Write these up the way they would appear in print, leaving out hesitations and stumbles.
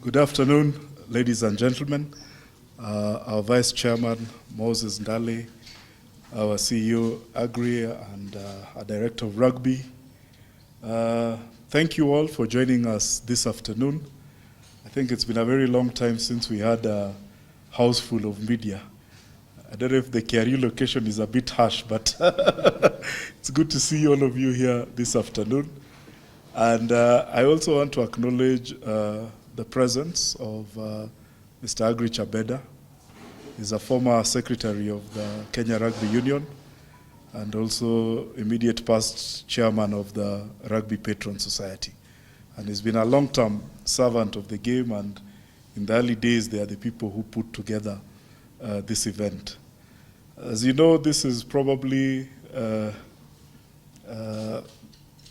Good afternoon, ladies and gentlemen. Our Vice Chairman, Moses Ndale, our CEO, Agri, and our Director of Rugby. Thank you all for joining us this afternoon. I think it's been a very long time since we had a house full of media. I don't know if the Kiari location is a bit harsh, but it's good to see all of you here this afternoon. And I also want to acknowledge the presence of Mr. Agri Chabeda. He's a former secretary of the Kenya Rugby Union and also immediate past chairman of the Rugby Patron Society. And he's been a long-term servant of the game, and in the early days, they are the people who put together this event. As you know, this is probably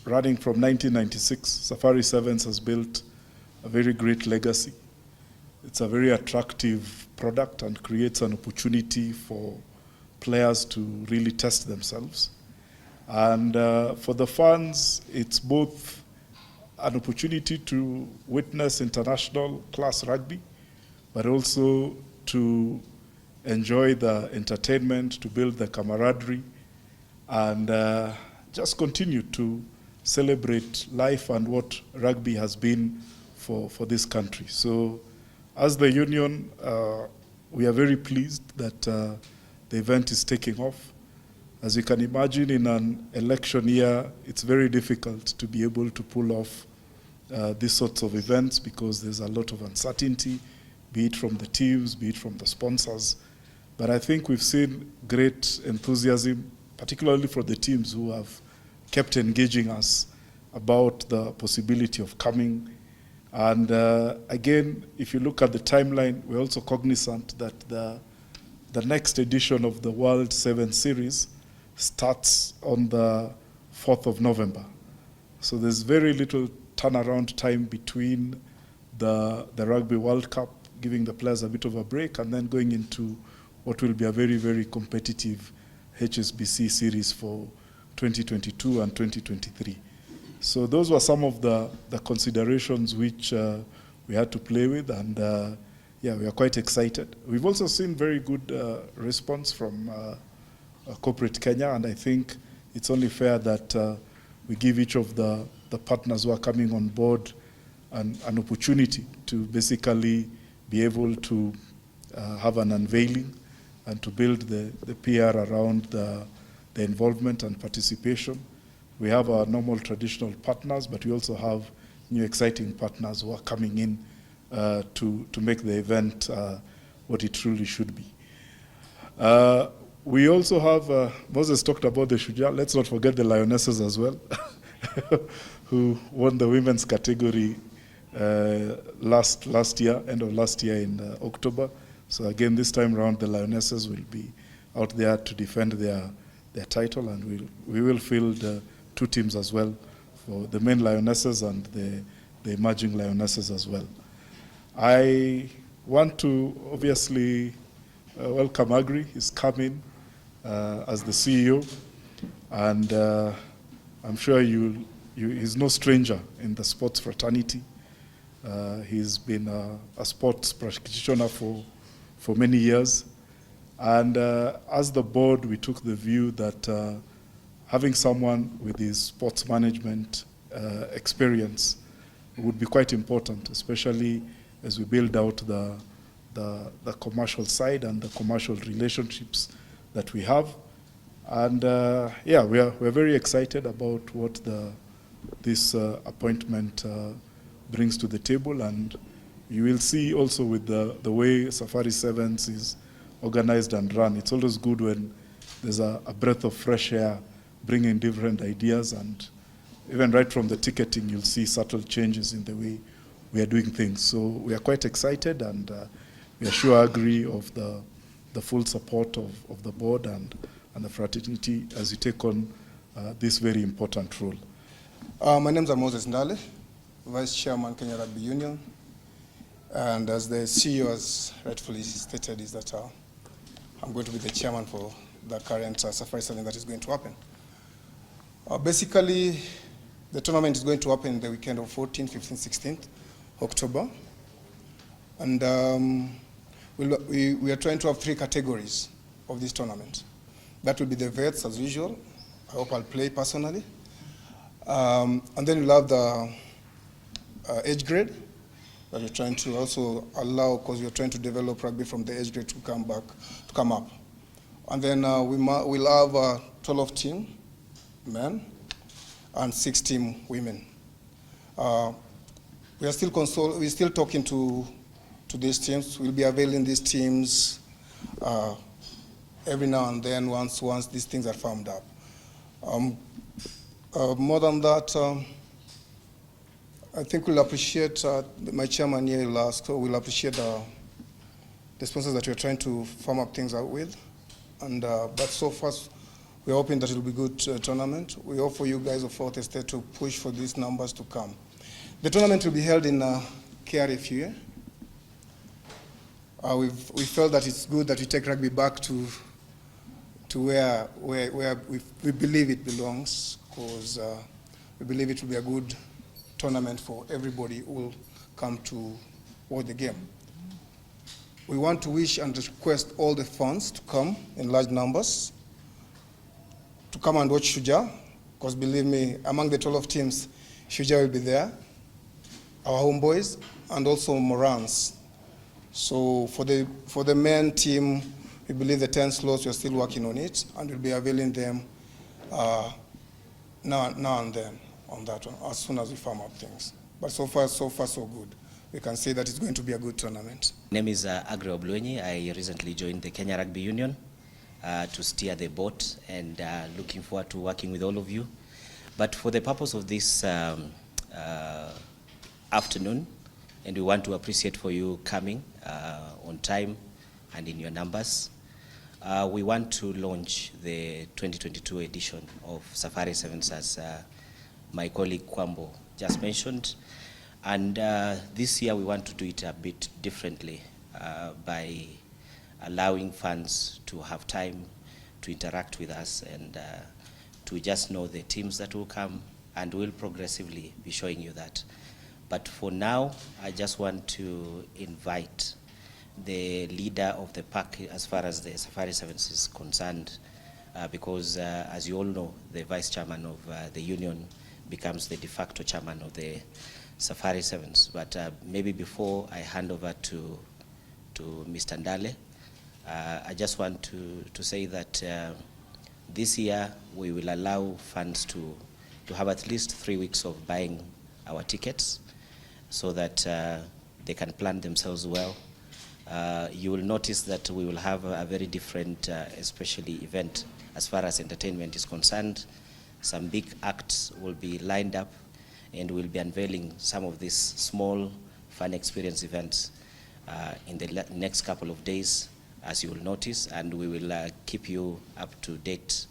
running from 1996. Safari Sevens has built a very great legacy. It's a very attractive product and creates an opportunity for players to really test themselves. And for the fans, it's both an opportunity to witness international class rugby, but also to enjoy the entertainment, to build the camaraderie, and just continue to celebrate life and what rugby has been for this country. So as the union, we are very pleased that the event is taking off. As you can imagine, in an election year, it's very difficult to be able to pull off these sorts of events because there's a lot of uncertainty, be it from the teams, be it from the sponsors. But I think we've seen great enthusiasm, particularly for the teams who have kept engaging us about the possibility of coming. And again, if you look at the timeline, we're also cognizant that the next edition of the World 7 Series starts on the 4th of November. So there's very little turnaround time between the Rugby World Cup, giving the players a bit of a break, and then going into what will be a very, very competitive HSBC series for 2022 and 2023. So those were some of the considerations which we had to play with, and yeah, we are quite excited. We've also seen very good response from corporate Kenya, and I think it's only fair that we give each of the partners who are coming on board an opportunity to basically be able to have an unveiling and to build the PR around the involvement and participation. We have our normal traditional partners, but we also have new exciting partners who are coming in to make the event what it truly should be. We also have, Moses talked about the Shujaa, let's not forget the Lionesses as well, who won the women's category last year, end of last year in October. So again, this time around, the Lionesses will be out there to defend their title, and we will field two teams as well, for the main Lionesses and the emerging Lionesses as well. I want to obviously welcome Agri. He's come in as the CEO, and I'm sure he's no stranger in the sports fraternity. He's been a sports practitioner for many years. And as the board, we took the view that having someone with his sports management experience would be quite important, especially as we build out the commercial side and the commercial relationships that we have. And yeah, we're very excited about what this appointment brings to the table. And you will see also with the way Safari Sevens is organized and run, it's always good when there's a breath of fresh air, bringing different ideas, and even right from the ticketing, you'll see subtle changes in the way we are doing things. So we are quite excited, and we are sure Agri of the full support of the board and the fraternity as you take on this very important role. My name is Moses Ndale, Vice Chairman, Kenya Rugby Union. And as the CEO has rightfully stated, is that I'm going to be the chairman for the current Safari Sevens that is going to happen. Basically, the tournament is going to happen the weekend of 14th, 15th, 16th October. And we are trying to have 3 categories of this tournament. That will be the vets as usual. I hope I'll play personally. And then we'll have the age grade that we're trying to also allow, because we're trying to develop rugby from the age grade to come up. And then we'll have 12 team men and 6 team women. We're still talking to these teams. We'll be availing these teams every now and then once these things are firmed up. More than that, I think we'll appreciate, my chairman here will ask, so we'll appreciate the sponsors that we're trying to firm up things out with. And, but so far, we're hoping that it'll be a good tournament. We hope for you guys of Fourth Estate to push for these numbers to come. The tournament will be held in KRFUEA. We felt that it's good that we take rugby back to where we believe it belongs, because we believe it will be a good tournament for everybody who will come to watch the game. We want to wish and request all the fans to come in large numbers, to come and watch Shujaa, because believe me, among the 12 teams, Shujaa will be there, our homeboys, and also Morans. So for the men team, we believe the 10 slots, we're still working on it, and we'll be availing them now and then on that one, as soon as we firm up things. But so far, so good. We can say that it's going to be a good tournament. My name is Agre Obluenyi. I recently joined the Kenya Rugby Union to steer the boat, and looking forward to working with all of you. But for the purpose of this afternoon, and we want to appreciate for you coming on time and in your numbers, we want to launch the 2022 edition of Safari Sevens, as my colleague Kwambo just mentioned. And this year we want to do it a bit differently by allowing fans to have time to interact with us and to just know the teams that will come, and we'll progressively be showing you that. But for now, I just want to invite the leader of the pack as far as the Safari Sevens is concerned, because as you all know, the vice chairman of the union becomes the de facto chairman of the Safari Sevens. But maybe before I hand over to Mr. Ndale, I just want to say that this year we will allow fans to have at least 3 weeks of buying our tickets, so that they can plan themselves well. You will notice that we will have a very different, especially event as far as entertainment is concerned. Some big acts will be lined up, and we'll be unveiling some of these small fun experience events in the next couple of days, as you will notice, and we will keep you up to date.